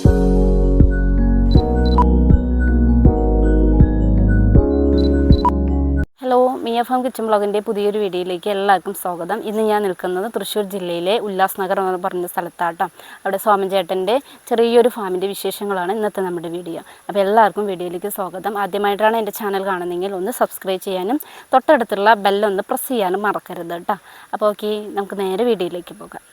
Hello, Miya farm kitchen ബ്ലോഗിൻ്റെ പുതിയൊരു വീഡിയോയിലേക്ക് എല്ലാവർക്കും സ്വാഗതം. ഇന്ന് ഞാൻ നിൽക്കുന്നത് തൃശ്ശൂർ ജില്ലയിലെ ഉല്ലാസ് നഗർ എന്ന് പറഞ്ഞ സ്ഥലത്താട്ടോ. അവിടെ സോമൻ ചേട്ടൻ്റെ ചെറിയൊരു ഫാമിൻ്റെ വിശേഷങ്ങളാണ് ഇന്നത്തെ നമ്മുടെ വീഡിയോ. അപ്പോൾ എല്ലാവർക്കും വീഡിയോയിലേക്ക് സ്വാഗതം. ആദ്യമായിട്ടാണ് എൻ്റെ ചാനൽ കാണുന്നതെങ്കിൽ ഒന്ന് സബ്സ്ക്രൈബ് ചെയ്യാനും തൊട്ടടുത്തുള്ള ബെല്ലൊന്ന് പ്രസ് ചെയ്യാനും മറക്കരുത് കേട്ടോ. അപ്പോൾ ഓക്കെ, നമുക്ക് നേരെ വീഡിയോയിലേക്ക് പോകാം.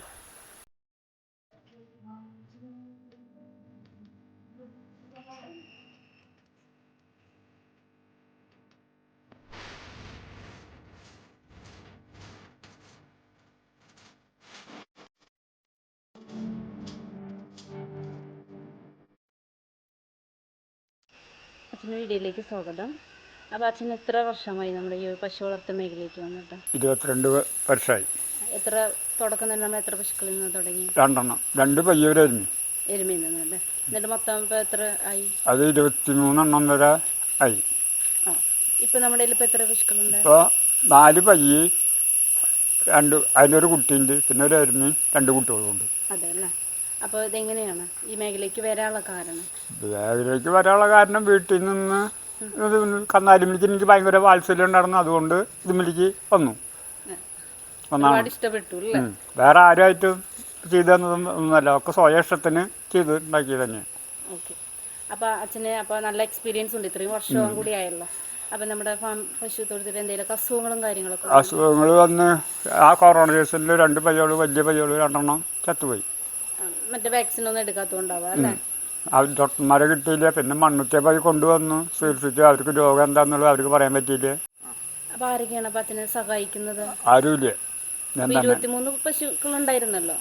അച്ഛൻ്റെ വീഡിയോയിലേക്ക് സ്വാഗതം. അപ്പോൾ അച്ഛൻ എത്ര വർഷമായി നമ്മുടെ ഈ പശു വളർത്തൽ മേഖലയിലേക്ക് വന്നിട്ട്? 22 വർഷമായി. എത്ര തുടക്കം തന്നെ നമ്മൾ എത്ര പശുക്കളിൽ നിന്ന് തുടങ്ങി? 2 പയ്യൂരായിരുന്നു. എരുമയിൽ നിന്നല്ലേ? എന്നിട്ട് മൊത്തം ഇപ്പോൾ എത്ര ആയി? അത് 23 എണ്ണം വരെ ആയി. ആ, ഇപ്പോൾ നമ്മുടെ കയ്യിൽ ഇപ്പോൾ എത്ര പശുക്കളുണ്ട്? ഇപ്പോൾ 4 പയ്യ്, അതിലൊരു കുട്ടിയുണ്ട്, പിന്നെ ഒരു എരുമയും 2 കുട്ടികളുണ്ട്. അതെ അല്ലേ? അപ്പോൾ ഇതെങ്ങനെയാണ് ഈ മേഖലയ്ക്ക് വരാനുള്ള കാരണം? മേഖലയ്ക്ക് വരാനുള്ള കാരണം വീട്ടിൽ നിന്ന് കന്നാലിമിലേക്ക് എനിക്ക് ഭയങ്കര വാത്സല്യം ഉണ്ടായിരുന്നു. അതുകൊണ്ട് ഇതിമിലേക്ക് വന്നു. ഇഷ്ടപ്പെട്ടു അല്ലേ? വേറെ ആരുമായിട്ടും ചെയ്തു തന്നതൊന്നുമല്ല, ഒക്കെ സ്വയം ഇഷ്ടത്തിന് ചെയ്ത് ഉണ്ടാക്കിയത് തന്നെ. ഓക്കെ. അപ്പോൾ അച്ഛന് അപ്പോൾ നല്ല എക്സ്പീരിയൻസ് ഉണ്ട്, ഇത്രയും വർഷവും കൂടി ആയല്ലോ. അപ്പം നമ്മുടെ പശു തൊഴുത്തിൽ എന്തെങ്കിലും അസുഖങ്ങളും കാര്യങ്ങളൊക്കെ? അസുഖങ്ങൾ വന്ന് ആ കൊറോണ സീസണിൽ 2 പയ്യോള്, വലിയ പയ്യോള് 2 എണ്ണം ചത്തുപോയി. മറ്റേ വാക്സിനൊന്നും എടുക്കാത്തതുകൊണ്ടാവാം അല്ലേ? ഡോക്ടർമാരെ കിട്ടിയില്ല. പിന്നെ മണ്ണുത്തിയെ പോയി കൊണ്ടുവന്നു ചികിത്സിച്ചു. അവർക്ക് രോഗം എന്താണെന്നുള്ളത് അവർക്ക് പറയാൻ പറ്റിയില്ല. അപ്പോൾ ആരൊക്കെയാണ് അപ്പം അച്ഛനെ സഹായിക്കുന്നത്? ആരുമില്ല. 23 പശുക്കളുണ്ടായിരുന്നല്ലോ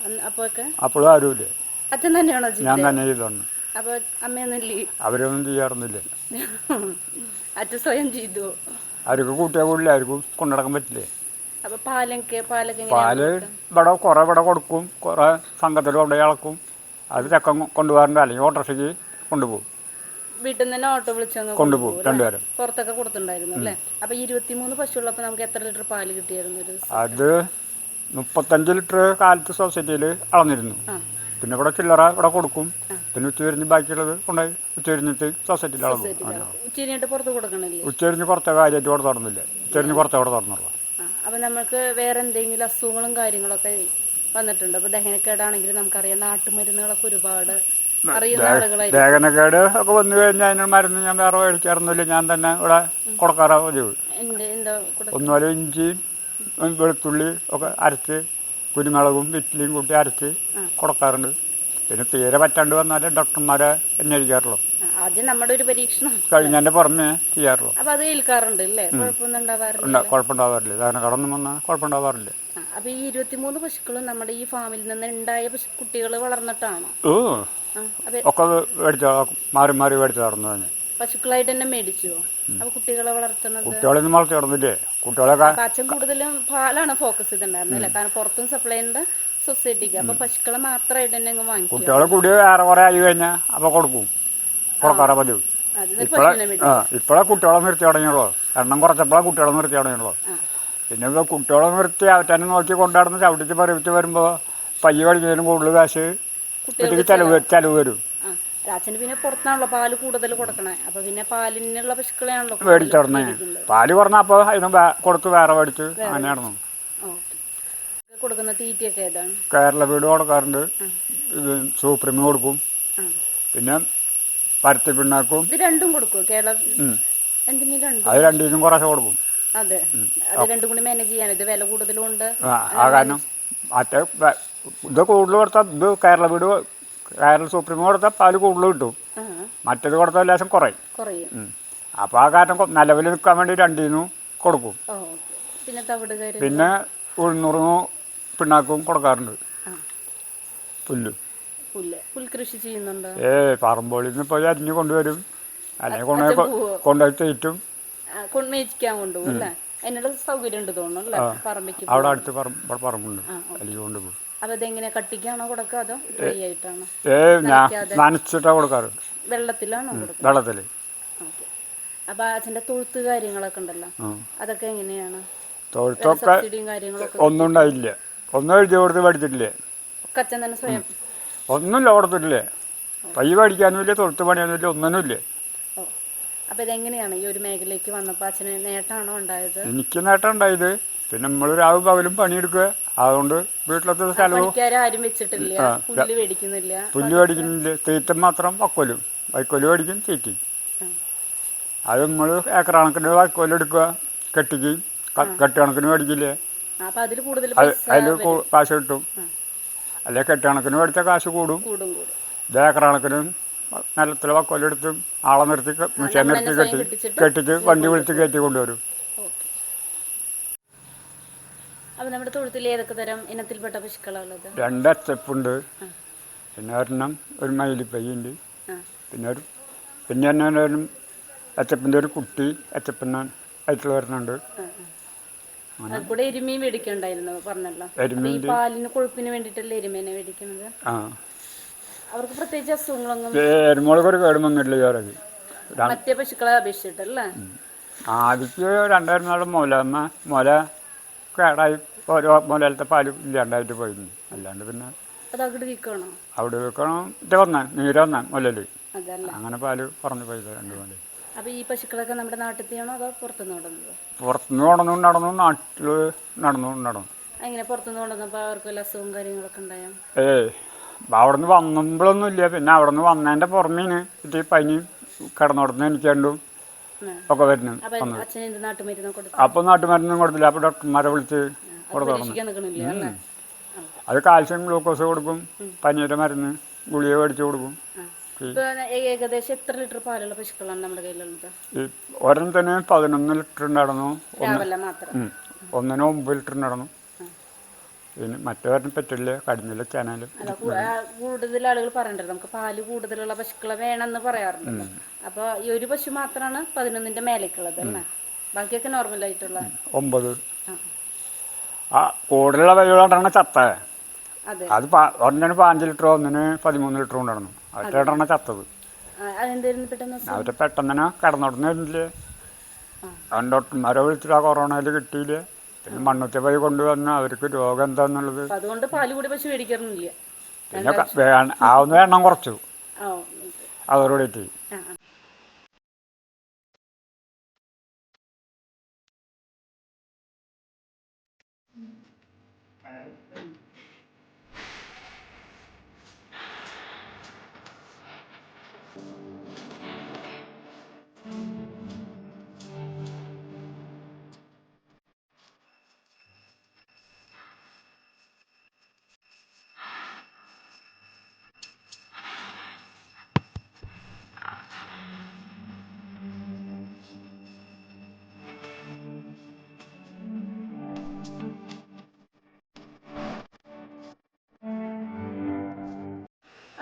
അപ്പോഴും ആരുമില്ല. അച്ഛൻ തന്നെയാണോ? ഞാൻ തന്നെ ചെയ്തോണ്ട്. അപ്പോൾ അമ്മയൊന്നുമില്ലേ? അവരൊന്നും ചെയ്യാറൊന്നുമില്ല. അച്ഛൻ സ്വയം ചെയ്തു. അവർക്ക് കൂട്ടിയാൽ കൂടില്ല, ആർക്കും കൊണ്ടുനടക്കാൻ പറ്റില്ലേ. അപ്പോൾ പാല് ഇവിടെ കൊടുക്കും, കുറേ സംഘത്തിൽ കൊണ്ടുപോയി ഇളക്കും. അത് ചക്കം കൊണ്ടുപോകാറുണ്ട്, അല്ലെങ്കിൽ ഓട്ടോറിക്ഷയ്ക്ക് കൊണ്ടുപോകും. വീട്ടിൽ നിന്ന് തന്നെ ഓട്ടോ വിളിച്ചങ്ങ് കൊണ്ടുപോകും. 2 പേരും പുറത്തൊക്കെ കൊടുത്തിട്ടുണ്ടായിരുന്നു അല്ലേ? അപ്പോൾ 23 പശുള്ളപ്പോൾ നമുക്ക് എത്ര ലിറ്റർ പാല് കിട്ടിയായിരുന്നു? അത് 35 ലിറ്റർ കാലത്ത് സൊസൈറ്റിയിൽ അളന്നിരുന്നു. പിന്നെ ഇവിടെ ചില്ലറ ഇവിടെ കൊടുക്കും. പിന്നെ ഉച്ചതിരിഞ്ഞ് ബാക്കിയുള്ളത് കൊണ്ടുപോയി ഉച്ചതിരിഞ്ഞിട്ട് സൊസൈറ്റിയിൽ അളക്കും. ഉച്ചതിരിഞ്ഞിട്ട് പുറത്ത് കൊടുക്കണില്ലേ? ഉച്ചതിരിഞ്ഞ് കുറച്ച് കാര്യമായിട്ട് ഇവിടെ തുറന്നില്ല. ഉച്ചതിരിഞ്ഞ് കുറച്ച് അവിടെ തുറന്നുള്ളൂ. അപ്പം നമുക്ക് വേറെ എന്തെങ്കിലും അസുഖങ്ങളും കാര്യങ്ങളൊക്കെ വന്നിട്ടുണ്ട്? അപ്പോൾ ദഹനക്കേടാണെങ്കിൽ നമുക്കറിയാം, നാട്ടുമരുന്നുകളൊക്കെ ഒരുപാട് അറിയുന്ന ആളുകളായി. ദഹനക്കേട് ഒക്കെ വന്നു കഴിഞ്ഞാൽ അതിന് മരുന്ന് ഞാൻ വേറെ മേടിക്കാറൊന്നുമില്ല. ഞാൻ തന്നെ ഇവിടെ കൊടുക്കാറാ പതിവ്. ഒന്നുപോലെ ഇഞ്ചിയും വെളുത്തുള്ളി ഒക്കെ അരച്ച് കുരുമുളകും വെറ്റിലയും കൂട്ടി അരച്ച് കൊടുക്കാറുണ്ട്. പിന്നെ തീരെ പറ്റാണ്ട് വന്നാൽ ഡോക്ടർമാരെ അന്വേഷിക്കാറുള്ളൂ. ആദ്യം നമ്മുടെ ഒരു പരീക്ഷണം കഴിഞ്ഞതിൻ്റെ പുറമേ ചെയ്യാറുള്ളൂ. അപ്പോൾ അത് ഏൽക്കാറുണ്ട് അല്ലേ? കുഴപ്പമുണ്ടാവാറില്ല. ദഹനക്കേടൊന്നും വന്നാൽ കുഴപ്പമുണ്ടാവാറില്ല. അപ്പോൾ ഈ 23 പശുക്കളും നമ്മുടെ ഈ ഫാമിൽ നിന്ന് ഉണ്ടായ കുട്ടികൾ വളർന്നിട്ടാണോ? ഒക്കെ മേടിച്ചോ, മാറി മാറി മേടിച്ചു നടന്നു തന്നെ. പശുക്കളായിട്ട് തന്നെ മേടിച്ചോ? അപ്പോൾ കുട്ടികളെ വളർത്തുന്നത്? കുട്ടികളൊന്നും വളർത്തി നടന്നില്ലേ. കുട്ടികളൊക്കെ അച്ഛൻ കൂടുതലും പാലാണ് ഫോക്കസ് ചെയ്തിട്ടുണ്ടായിരുന്നില്ല, കാരണം പുറത്തും സപ്ലൈ ഉണ്ട് സൊസൈറ്റിക്ക്. അപ്പോൾ പശുക്കളെ മാത്രമായിട്ട് തന്നെ അങ്ങ് വാങ്ങിക്കും. കുട്ടികളെ കൂടി വേറെ കുറേ ആയി കഴിഞ്ഞാൽ അപ്പോൾ കൊടുക്കാറാ പതിവ്. ഇപ്പോഴാ കുട്ടികളെ നിർത്തി തുടങ്ങിയുള്ളൂ. എണ്ണം കുറച്ചപ്പോഴാണ് കുട്ടികളെ നിർത്തി തുടങ്ങിയുള്ളൂ. പിന്നെ ഇപ്പോൾ കുട്ടികളെ നിർത്തി അവറ്റനെ നോക്കി കൊണ്ടാടുന്ന ചവിട്ടിച്ച് പറിവിച്ച് വരുമ്പോൾ പയ്യ കളിക്കുന്നതിനും കൂടുതൽ കാശ് വീട്ടിൽ ചെലവ് വരും. അച്ഛന് പിന്നെ പുറത്താണല്ലോ പാല് കൂടുതൽ കൊടുക്കണേ. അപ്പോൾ പിന്നെ പാലിനുള്ള പശുക്കളെയാണല്ലോ മേടിച്ചിടണേ. പാല് കുറഞ്ഞാൽ അപ്പോൾ അതിന് കൊടുത്ത് വേറെ മേടിച്ച് അങ്ങനെയായിരുന്നു. കൊടുക്കുന്ന തീറ്റയൊക്കെ ഏതാണ്? കേരള വീട് കൊടുക്കാറുണ്ട്. ഇത് സൂപ്രീം കൊടുക്കും. പിന്നെ പരുത്തി പിണ്ണാക്കും. ഇത് രണ്ടും കൊടുക്കും? കേരള അത് 2 കുറേശ്ശെ കൊടുക്കും. അതെ, അത് രണ്ടും കൂടി മാനേജ് ചെയ്യാൻ. ഇത് വില കൂടുതലുണ്ട്. ആ കാരണം മറ്റേ ഇത് കൂടുതൽ കൊടുത്താൽ ഇത് കേരള വീട് കേരള സൂപ്രീം കൊടുത്താൽ പാല് കൂടുതൽ കിട്ടും. മറ്റേത് കൊടുത്താൽ ലേശം കുറയും. അപ്പോൾ ആ കാരണം നിലവിൽ നിൽക്കാൻ വേണ്ടി 2 കൊടുക്കും. പിന്നെ ഉഴുന്നൂറ് പിണ്ണാക്കും കൊടുക്കാറുണ്ട്. പുൽകൃഷി ചെയ്യുന്നുണ്ട്. പറമ്പോളിൽ നിന്ന് പോയി അരിഞ്ഞ് കൊണ്ടുവരും, അല്ലെങ്കിൽ കൊണ്ടുപോയി തേറ്റും അതിനുള്ള സൗകര്യം ഉണ്ട് തോന്നുന്നു. അവിടെ അടുത്ത് പറമ്പുണ്ട്, അല്ലെങ്കിൽ കൊണ്ടുപോകും. അപ്പോൾ ഇതെങ്ങനെ കട്ടിക്കാണോ കൊടുക്കുക അതോ ഡ്രൈ ആയിട്ടാണോ? ഞാൻ നനച്ചിട്ടാണ് കൊടുക്കാറ്. വെള്ളത്തിലാണോ കൊടുക്കുക? വെള്ളത്തിൽ. അപ്പോൾ അച്ഛൻ്റെ തൊഴുത്ത് കാര്യങ്ങളൊക്കെ ഉണ്ടല്ലോ, അതൊക്കെ എങ്ങനെയാണ്? തൊഴുത്തൊക്കെ ഒന്നും ഉണ്ടായില്ല. ഒന്നും എഴുതി കൊടുത്ത് പഠിച്ചിട്ടില്ലേ. അച്ഛൻ തന്നെ സ്വയം ഒന്നുമില്ല കൊടുത്തിട്ടില്ലേ. പയ്യ പഠിക്കാനും ഇല്ല, തൊഴുത്ത് പണിയാനും ഇല്ല, ഒന്നിനും ഇല്ല. ഓ, അപ്പോൾ ഇതെങ്ങനെയാണ് ഈ ഒരു മേഖലയ്ക്ക് വന്നപ്പോൾ അച്ഛന് നേട്ടമാണോ ഉണ്ടായത്? എനിക്ക് നേട്ടം ഉണ്ടായത് പിന്നെ നമ്മൾ രാവും പകലും പണിയെടുക്കുക, അതുകൊണ്ട് വീട്ടിലത്തെ സ്ഥലവും പണിക്കാരും വെച്ചിട്ടില്ല, പുല്ല് മേടിക്കുന്നില്ല, തീറ്റം മാത്രം വൈക്കോല് മേടിക്കും, തീറ്റി. അത് നമ്മൾ ഏക്കർ കണക്കിന് വൈക്കോല് എടുക്കുക, കെട്ടി കണക്കിന് മേടിക്കില്ലേ, അതിൽ കാശ് കിട്ടും. അല്ലെ കെട്ടുകണക്കിന് മേടിച്ച കാശ് കൂടും. ഇത് ഏക്കർ കണക്കിന് നിലത്തിൽ വൈക്കോലെടുത്ത് ആളെ നിർത്തി മിഷീൻ നിർത്തി കെട്ടിച്ച് വണ്ടി വിളിച്ച് കയറ്റി കൊണ്ടുവരും. അപ്പോൾ നമ്മുടെ തൊഴുത്തിൽ ഏതൊക്കെ തരം ഇനത്തിൽപ്പെട്ട പശുക്കളുള്ളത്? 2 അച്ചപ്പുണ്ട്, പിന്നെ ഒരെണ്ണം ഒരു മയിലിപ്പയ്യുണ്ട്, പിന്നെ ഒരു അച്ചപ്പിൻ്റെ ഒരു കുട്ടി അച്ചപ്പന ആയിട്ടുള്ള ഒരെണ്ണുണ്ട്. കൂടെ എരുമയും മേടിക്കണ്ടായിരുന്നു പറഞ്ഞല്ലോ. പാലിന് കൊഴുപ്പിന് വേണ്ടിയിട്ടല്ലേ എരുമേനെ മേടിക്കുന്നത്? അവർക്ക് പ്രത്യേകിച്ച് അസുഖങ്ങളൊന്നും എരുമകൾക്ക് ഒരു കേടുമൊന്നുമില്ല. ചോരക്ക് മറ്റേ പശുക്കളെ അപേക്ഷിച്ചിട്ടല്ലേ? ആദ്യക്ക് 2 മുല കേടായി ഓരോ മുലയിലത്തെ പാല് ഇല്ലാണ്ടായിട്ട് പോയിരുന്നു. അല്ലാണ്ട് പിന്നെ അവിടെ വെക്കണം നീര് വന്ന മുലയിൽ അങ്ങനെ പാല് പറഞ്ഞു പോയത് 2 മുല. അപ്പോൾ ഈ പശുക്കളൊക്കെ നമ്മുടെ നാട്ടിലെയാണോ അതോ പുറത്തുനിന്ന് കൊണ്ടുവന്നത്? പുറത്തുനിന്ന് നടന്നു നാട്ടിൽ നടന്നു. അങ്ങനെ പുറത്തുനിന്ന് കൊണ്ടുവന്നപ്പോൾ അവർക്ക് വല്ല അസുഖവും കാര്യങ്ങളൊക്കെ ഉണ്ടായോ? അവിടെ നിന്ന് വന്നപ്പോഴൊന്നും ഇല്ല. പിന്നെ അവിടെ നിന്ന് വന്നതിൻ്റെ പുറമേന് ഇത് പനി കിടന്നോടന്ന് എനിക്ക് രണ്ടും ഒക്കെ വരുന്നു. അപ്പോൾ നാട്ടുമരുന്നും കൊടുത്തില്ല. അപ്പോൾ ഡോക്ടർമാരെ വിളിച്ച് കൊടുക്കണം. അത് കാൽസ്യം ഗ്ലൂക്കോസ് കൊടുക്കും, പനിയുടെ മരുന്ന് ഗുളിക മേടിച്ച് കൊടുക്കും. ഏകദേശം എത്ര ലിറ്റർ പാലുള്ള പശുക്കളാണ് നമ്മുടെ കയ്യിലുള്ളത്? ഒരെണ്ണത്തിന് 11 ലിറ്റർ ഉണ്ടായിരുന്നു, ഒന്നിന് 9 ലിറ്റർ ഉണ്ടായിരുന്നു. പിന്നെ മറ്റേ പറ്റില്ല, കടിഞ്ഞില്ല ചാനലും. കൂടുതൽ ആളുകൾ പറയണ്ടല്ലോ നമുക്ക് പാല് കൂടുതലുള്ള പശുക്കളെ വേണമെന്ന് പറയാറുണ്ടല്ലോ. അപ്പോൾ ഈ ഒരു പശു മാത്രമാണ് 11ന്റെ മേലേക്കുള്ളത് അല്ലേ? ബാക്കിയൊക്കെ നോർമൽ ആയിട്ടുള്ള 9. കൂടുതലുള്ള പശുക്കളാണ് ചത്ത. അത് ഒന്നിന് 5 ലിറ്ററോ ഒന്നിന് 13 ലിറ്ററും ഉണ്ടായിരുന്നു. അവരുടെ ചത്തത്. അവരെ പെട്ടെന്ന് തന്നെ കിടന്നോടുന്നില്ലേ. അവൻ ഡോക്ടർമാരെ വിളിച്ചിട്ട് കൊറോണയിൽ കിട്ടിയില്ല. പിന്നെ മണ്ണുത്തി പോയി കൊണ്ടുവന്ന് അവർക്ക് രോഗം എന്താന്നുള്ളത്. അതുകൊണ്ട് പാല് കൂടി പശു മേടിക്കാറില്ല. പിന്നെ ആവുന്ന എണ്ണം കുറച്ചു അതോടുകൂടിയിട്ട്.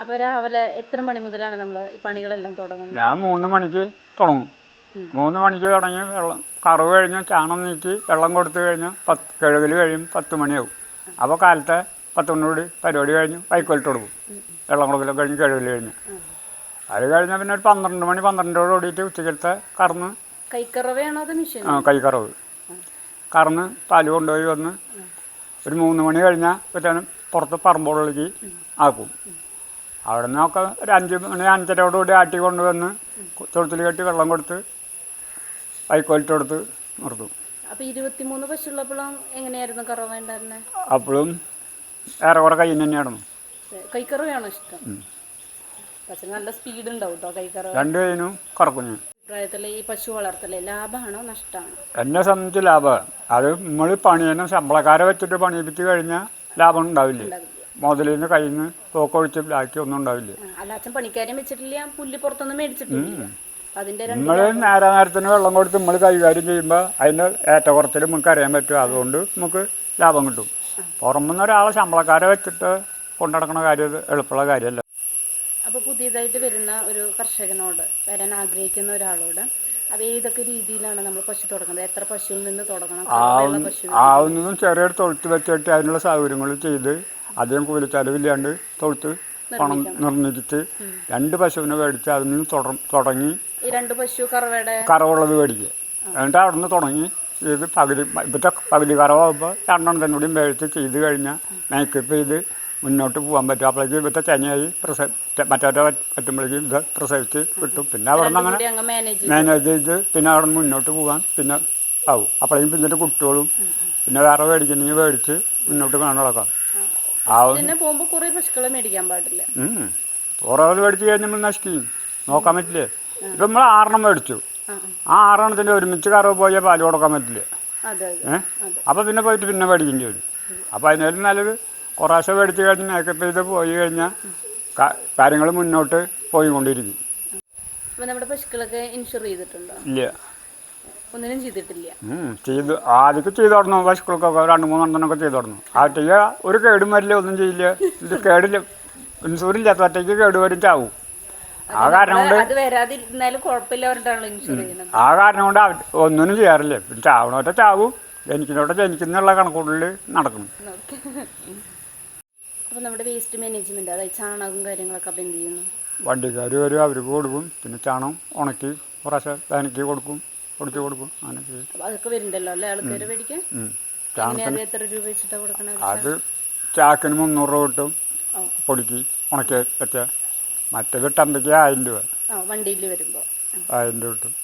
അപ്പോൾ രാവിലെ എത്ര മണി മുതലാണ് നമ്മൾ ഈ പണികളെല്ലാം തുടങ്ങുന്നത്? ഞാൻ 3 മണിക്ക് തുടങ്ങും. 3 മണിക്ക് തുടങ്ങി കറവ് കഴിഞ്ഞ് ചാണം നീക്കി വെള്ളം കൊടുത്തു കഴിഞ്ഞാൽ കഴുകൽ കഴിയും 10 മണിയാവും. അപ്പോൾ കാലത്തെ 10 മണിയോട് പരിപാടി കഴിഞ്ഞ് വൈക്കോലിട്ട് കൊടുക്കും. വെള്ളം കൊടുക്കലൊക്കെ കഴിഞ്ഞ് കഴുകൽ കഴിഞ്ഞ് അത് കഴിഞ്ഞാൽ പിന്നെ ഒരു 12 മണി 12 ഓടിയിട്ട് ഉച്ചക്കലത്തെ കറന്ന് കൈക്കറവ് കറന്ന് പാല് കൊണ്ടുപോയി വന്ന് ഒരു 3 മണി കഴിഞ്ഞാൽ പറ്റാനും പുറത്ത് പറമ്പോളിലേക്ക് ആക്കും. അവിടെ നിന്നൊക്കെ ഒരു 5 മണി 5:30 ആട്ടി കൊണ്ടുവന്ന് തൊഴുത്തിൽ കെട്ടി വെള്ളം കൊടുത്ത് വൈക്കോലിട്ട് കൊടുത്ത് നിർത്തും. അപ്പോൾ 23 പശുള്ളപ്പോഴും എങ്ങനെയായിരുന്നു കറവ ഉണ്ടായിരുന്നത്? അപ്പോഴും ഏറെക്കുറെ കൈ തന്നെയായിരുന്നു. കൈക്കറവയാണോ ഇഷ്ടം? പക്ഷെ നല്ല സ്പീഡ് ഉണ്ടാവും കേട്ടോ കൈക്കറവ. 2 കൈനും കറക്കും ഞാൻ. പ്രായത്തിലെ ഈ പശു വളർത്തല് ലാഭമാണോ നഷ്ടമാണോ? എന്നെ സംബന്ധിച്ച് ലാഭമാണ്. അത് നമ്മൾ പണിയെന്ന് ശമ്പളക്കാരെ വെച്ചിട്ട് പണിയിപ്പിച്ച് കഴിഞ്ഞാൽ ലാഭം ഉണ്ടാവില്ല. മുതലിൽ നിന്ന് കയ്യിൽ നിന്ന് തോക്കൊഴിച്ച് ബാക്കി ഒന്നും ഉണ്ടാവില്ല. പണിക്കാരെ വെച്ചിട്ടില്ല, പുല്ല് പുറത്തൊന്നും മേടിച്ചിട്ടില്ല. നമ്മൾ നേരത്തിന് വെള്ളം കൊടുത്ത് നമ്മൾ കൈകാര്യം ചെയ്യുമ്പോൾ അതിൻ്റെ ഏറ്റക്കുറച്ചിൽ നമുക്ക് അറിയാൻ പറ്റും. അതുകൊണ്ട് നമുക്ക് ലാഭം കിട്ടും. പുറമെന്ന് ഒരാളെ ശമ്പളക്കാരെ വെച്ചിട്ട് കൊണ്ടുനടക്കുന്ന കാര്യം എളുപ്പമുള്ള കാര്യമല്ല. അപ്പോൾ പുതിയതായിട്ട് വരുന്ന ഒരു കർഷകനോട് വരാൻ ആഗ്രഹിക്കുന്ന ഒരാളോട് അപ്പോൾ ഏതൊക്കെ രീതിയിലാണ് നമ്മൾ പശു തുടങ്ങുന്നത്? എത്ര പശുവിൽ നിന്ന് തുടങ്ങണം? ആവുന്നതും ചെറിയൊരു തൊഴുത്ത് വെച്ചിട്ട് അതിനുള്ള സൗകര്യങ്ങൾ ചെയ്ത് അധികം കൂലിച്ചെലവില്ലാണ്ട് തൊഴുത്ത് പണം നിർമ്മിച്ചിട്ട് 2 പശുവിനെ മേടിച്ച് അതിൽ നിന്ന് തുടങ്ങി 2 പശു കറവുള്ളത് മേടിക്കുക. എന്നിട്ട് അവിടെ നിന്ന് തുടങ്ങി ഇത് പകുതി കറവാകുമ്പോൾ 2 കൂടിയും മേടിച്ച് ചെയ്ത് കഴിഞ്ഞാൽ മേക്കപ്പ് ചെയ്ത് മുന്നോട്ട് പോകാൻ പറ്റും. അപ്പോഴേക്കും ഇവിടുത്തെ ചെനയായി മറ്റവരെ പറ്റുമ്പോഴേക്കും ഇത് പ്രസവിച്ച് കിട്ടും. പിന്നെ അവിടെ നിന്ന് അങ്ങനെ മാനേജ് ചെയ്ത് പിന്നെ അവിടെ നിന്ന് മുന്നോട്ട് പോകാൻ പിന്നെ ആവും. അപ്പോഴേക്കും പിന്നീട് കുട്ടികളും പിന്നെ വേറെ മേടിക്കണമെങ്കിൽ മേടിച്ച് മുന്നോട്ട് കാണാൻ നടക്കാം. കുറേ പശുക്കളെ മേടിക്കാൻ പാടില്ല. ഓരോന്ന് മേടിച്ച് കഴിഞ്ഞാൽ നമ്മൾ നശിക്കും, നോക്കാൻ പറ്റില്ലേ. ഇപ്പം നമ്മൾ 6 മേടിച്ചു, ആ 6 ഒരുമിച്ച് കറവ് പോയാൽ പാല് കൊടുക്കാൻ പറ്റില്ല. അപ്പോൾ പിന്നെ പോയിട്ട് പിന്നെ മേടിക്കേണ്ടി വരും. അപ്പോൾ അതിനേലും നല്ലത് കുറേശ്ശെ മേടിച്ച് കഴിഞ്ഞ് മേക്കപ്പ് ചെയ്ത് പോയി കഴിഞ്ഞാൽ കാര്യങ്ങൾ മുന്നോട്ട് പോയിക്കൊണ്ടിരിക്കും. നമ്മുടെ പശുക്കളൊക്കെ ഇൻഷുർ ചെയ്തിട്ടുണ്ടോ? ഇല്ല, ഒന്നിനും ചെയ്തിട്ടില്ല. ആദ്യമൊക്കെ ചെയ്ത് തുടങ്ങും. പശുക്കൾക്കൊക്കെ 2-3 എണ്ണത്തിനൊക്കെ ചെയ്ത് തുടങ്ങും. ആറ്റയ്ക്ക് ഒരു കേടും വരില്ല, ഒന്നും ചെയ്യില്ല. ഇത് കേടില്ല, ഇൻഷൂർ ഇല്ലാത്ത ഒറ്റയ്ക്ക് കേട് വരും, ചാവും. ആ കാരണം കൊണ്ട് ആ കാരണം കൊണ്ട് ഒന്നിനും ചെയ്യാറില്ല. പിന്നെ ചാവണോട്ടെ ചാവും, ജനിക്കുന്നോട്ടെ ജനിക്കുന്നുള്ള കണക്കൂടൽ നടക്കണം. അപ്പോൾ നമ്മുടെ വേസ്റ്റ് മാനേജ്മെന്റ്, അതായത് ചാണകവും കാര്യങ്ങളൊക്കെ അപ്പം എന്ത് ചെയ്യുന്നു? വണ്ടിക്കാർ വരും, അവർക്ക് കൊടുക്കും. പിന്നെ ചാണകം ഉണക്കി കുറേശ്ശെ വേനയ്ക്ക് കൊടുക്കും, പൊടിച്ച് കൊടുക്കും. അങ്ങനെ ചെയ്യും. അതൊക്കെ വരുന്നുണ്ടല്ലോ അല്ലേ ആൾക്കാർ മേടിക്കാൻ? എത്ര രൂപ വെച്ചിട്ടാണ് കൊടുക്കണത്? അത് ചാക്കിന് 300 രൂപ കിട്ടും പൊടിക്ക് ഉണക്കി വെച്ച. മറ്റേത് ടമ്പയ്ക്ക് 1000 രൂപ വണ്ടിയിൽ വരുമ്പോൾ 1000 രൂപ കിട്ടും.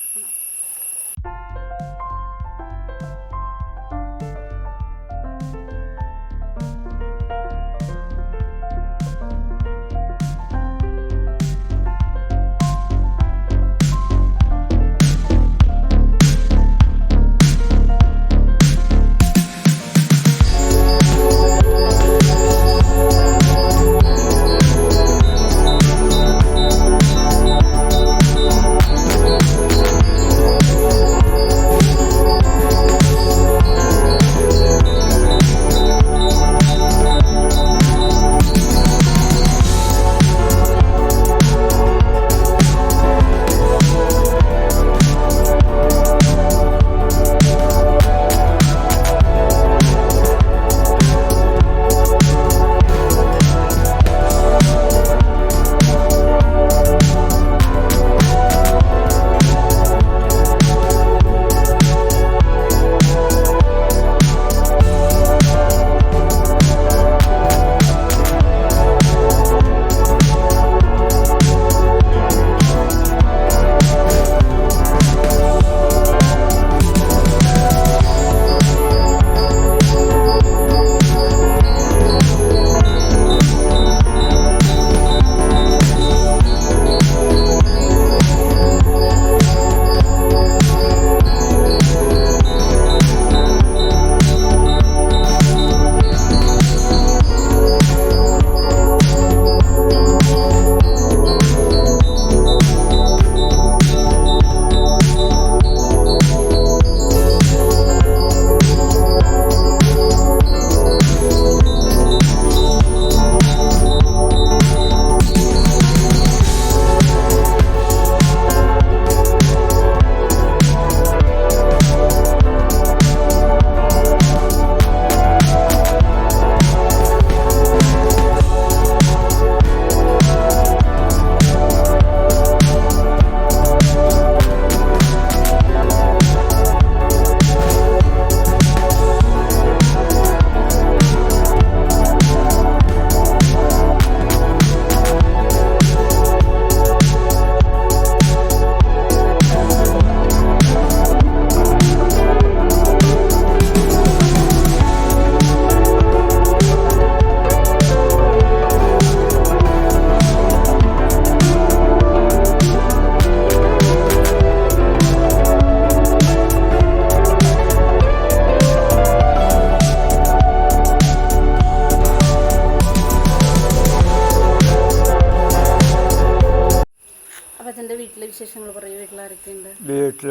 വീട്ടിലെ വിശേഷങ്ങൾ പറയൂ. വീട്ടിലാരൊക്കെയുണ്ട്? വീട്ടിൽ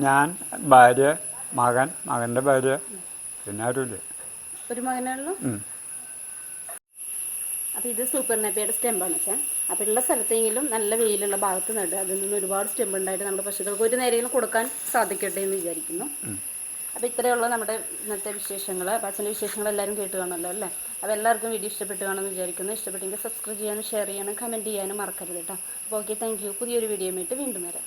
ഞാൻ, ഭാര്യ, മകൻ്റെ ഭാര്യ, പിന്നെ ആരുമില്ല. ഒരു മകനാണല്ലോ. അപ്പോൾ ഇത് സൂപ്പർ നേപ്പിയുടെ സ്റ്റെമ്പാണ് വെച്ചാൽ. അപ്പോൾ ഉള്ള സ്ഥലത്തെങ്കിലും നല്ല വെയിലുള്ള ഭാഗത്ത് നടുക. അതിൽ നിന്ന് ഒരുപാട് സ്റ്റെമ്പ് ഉണ്ടായിട്ട് നമ്മുടെ പശുക്കൾക്ക് ഒരു നേരെങ്കിലും കൊടുക്കാൻ സാധിക്കട്ടെ എന്ന് വിചാരിക്കുന്നു. അപ്പോൾ ഇത്രയുള്ള നമ്മുടെ ഇന്നത്തെ വിശേഷങ്ങൾ. അച്ഛൻ്റെ വിശേഷങ്ങൾ എല്ലാവരും കേട്ട് കാണുമല്ലോ അല്ലേ? അപ്പോൾ എല്ലാവർക്കും വീഡിയോ ഇഷ്ടപ്പെട്ട് കാണുമെന്ന് വിചാരിക്കുന്നു. ഇഷ്ടപ്പെട്ടെങ്കിൽ സബ്സ്ക്രൈബ് ചെയ്യാനും ഷെയർ ചെയ്യാനും കമൻറ്റ് ചെയ്യാനും മറക്കരുത് കേട്ടോ. അപ്പോൾ ഓക്കെ, താങ്ക് യു. പുതിയൊരു വീഡിയോ ആയിട്ട് വീണ്ടും വരാം.